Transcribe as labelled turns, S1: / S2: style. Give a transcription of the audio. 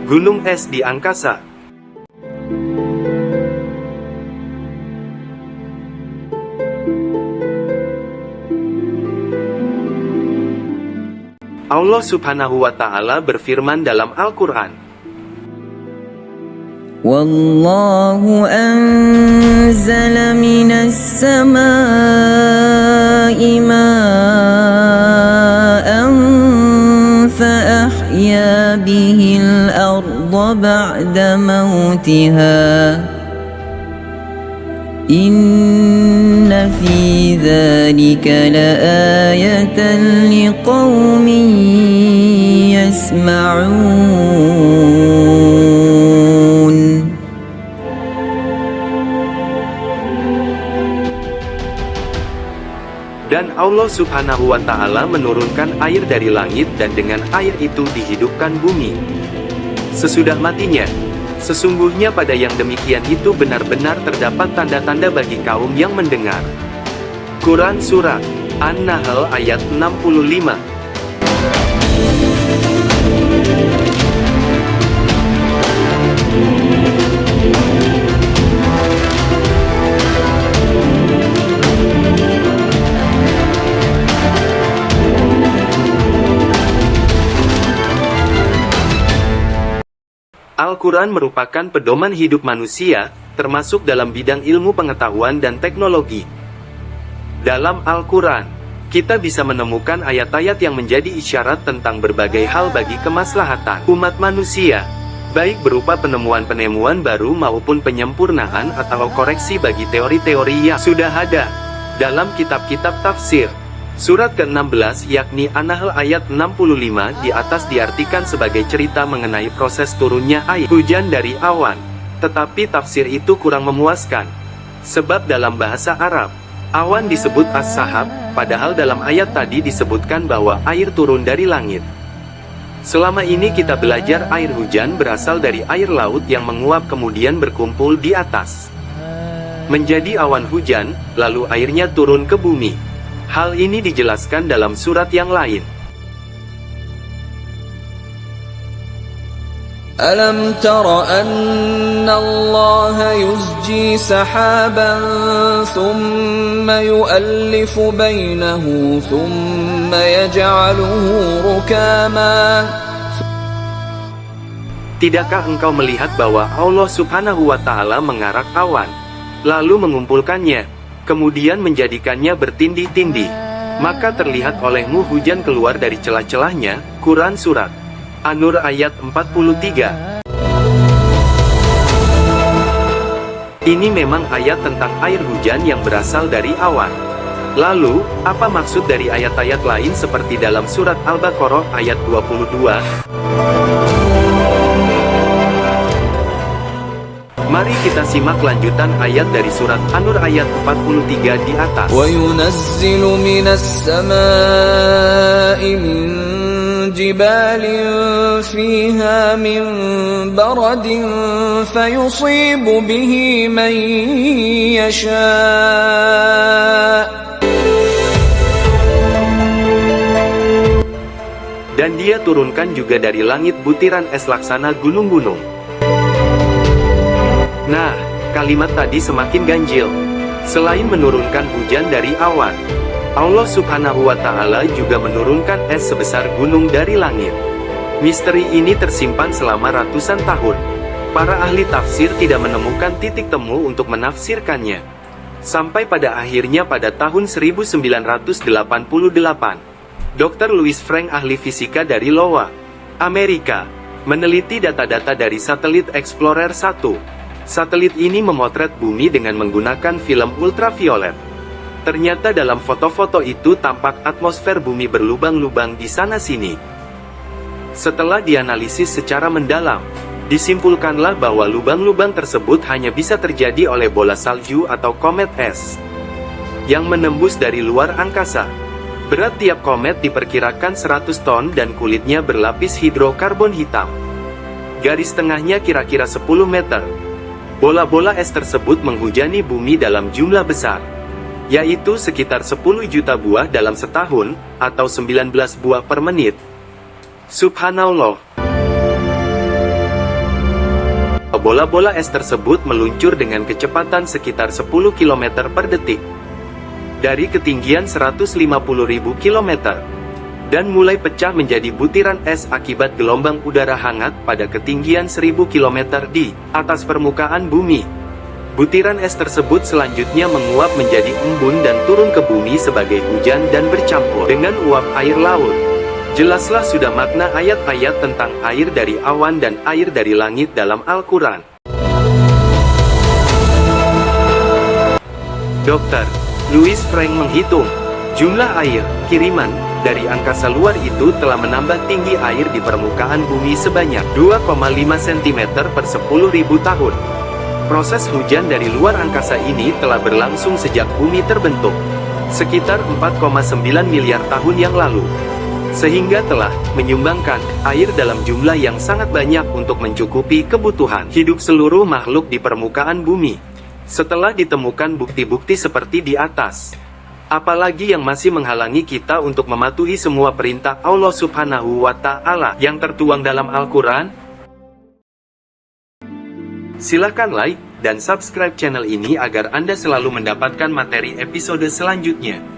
S1: Gunung es di angkasa. Allah Subhanahu wa Ta'ala berfirman dalam Al-Quran,
S2: Wallahu anzala minas samaa'i ma'an fa'ahya bihil arda ba'da mautiha Inna fi dzalika laayatan liqaumin yasma'un.
S1: Dan Allah Subhanahu wa Ta'ala menurunkan air dari langit dan dengan air itu dihidupkan bumi sesudah matinya. Sesungguhnya pada yang demikian itu benar-benar terdapat tanda-tanda bagi kaum yang mendengar. Quran Surat An-Nahl ayat 65. Al-Quran merupakan pedoman hidup manusia, termasuk dalam bidang ilmu pengetahuan dan teknologi. Dalam Al-Quran, kita bisa menemukan ayat-ayat yang menjadi isyarat tentang berbagai hal bagi kemaslahatan umat manusia, baik berupa penemuan-penemuan baru maupun penyempurnaan atau koreksi bagi teori-teori yang sudah ada dalam kitab-kitab tafsir. Surat ke-16 yakni An-Nahl ayat 65 di atas diartikan sebagai cerita mengenai proses turunnya air hujan dari awan. Tetapi tafsir itu kurang memuaskan. Sebab dalam bahasa Arab, awan disebut as-sahab, padahal dalam ayat tadi disebutkan bahwa air turun dari langit. Selama ini kita belajar air hujan berasal dari air laut yang menguap kemudian berkumpul di atas menjadi awan hujan, lalu airnya turun ke bumi. Hal ini dijelaskan dalam surat yang lain.
S3: Alam tara anna Allah yuzji sahaban thumma yu'allifu bainahu thumma yaj'aluhu rukama.
S1: Tidakkah engkau melihat bahwa Allah Subhanahu wa Ta'ala mengarak awan, lalu mengumpulkannya, kemudian menjadikannya bertindih-tindih, maka terlihat olehmu hujan keluar dari celah-celahnya. Quran Surat An-Nur ayat 43. Ini memang ayat tentang air hujan yang berasal dari awan. Lalu, apa maksud dari ayat-ayat lain seperti dalam surat Al-Baqarah ayat 22? Mari kita simak lanjutan ayat dari surat An-Nur ayat 43 di atas.
S3: وَيُنَزِّلُ مِنَ السَّمَاءِ مِن جِبَالٍ فِيهَا مِن بَرَدٍ فَيُصِيبُ بِهِ مَن يَشَاءُ.
S1: Dan Dia turunkan juga dari langit butiran es laksana gunung-gunung. Nah, kalimat tadi semakin ganjil. Selain menurunkan hujan dari awan, Allah Subhanahu wa Ta'ala juga menurunkan es sebesar gunung dari langit. Misteri ini tersimpan selama ratusan tahun. Para ahli tafsir tidak menemukan titik temu untuk menafsirkannya. Sampai pada akhirnya pada tahun 1988, Dr. Louis Frank, ahli fisika dari Iowa, Amerika, meneliti data-data dari satelit Explorer 1. Satelit ini memotret bumi dengan menggunakan film ultraviolet. Ternyata dalam foto-foto itu tampak atmosfer bumi berlubang-lubang di sana-sini. Setelah dianalisis secara mendalam, disimpulkanlah bahwa lubang-lubang tersebut hanya bisa terjadi oleh bola salju atau komet es yang menembus dari luar angkasa. Berat tiap komet diperkirakan 100 ton dan kulitnya berlapis hidrokarbon hitam. Garis tengahnya kira-kira 10 meter. Bola-bola es tersebut menghujani bumi dalam jumlah besar, yaitu sekitar 10 juta buah dalam setahun, atau 19 buah per menit. Subhanallah. Bola-bola es tersebut meluncur dengan kecepatan sekitar 10 km per detik dari ketinggian 150.000 km dan mulai pecah menjadi butiran es akibat gelombang udara hangat pada ketinggian 1000 km di atas permukaan bumi. Butiran es tersebut selanjutnya menguap menjadi embun dan turun ke bumi sebagai hujan dan bercampur dengan uap air laut. Jelaslah sudah makna ayat-ayat tentang air dari awan dan air dari langit dalam Al-Quran. Dr. Louis Frank menghitung jumlah air kiriman dari angkasa luar itu telah menambah tinggi air di permukaan bumi sebanyak 2,5 cm per 10.000 tahun. Proses hujan dari luar angkasa ini telah berlangsung sejak bumi terbentuk, sekitar 4,9 miliar tahun yang lalu, sehingga telah menyumbangkan air dalam jumlah yang sangat banyak untuk mencukupi kebutuhan hidup seluruh makhluk di permukaan bumi. Setelah ditemukan bukti-bukti seperti di atas, apalagi yang masih menghalangi kita untuk mematuhi semua perintah Allah Subhanahu wa Ta'ala yang tertuang dalam Al-Quran? Silakan like dan subscribe channel ini agar Anda selalu mendapatkan materi episode selanjutnya.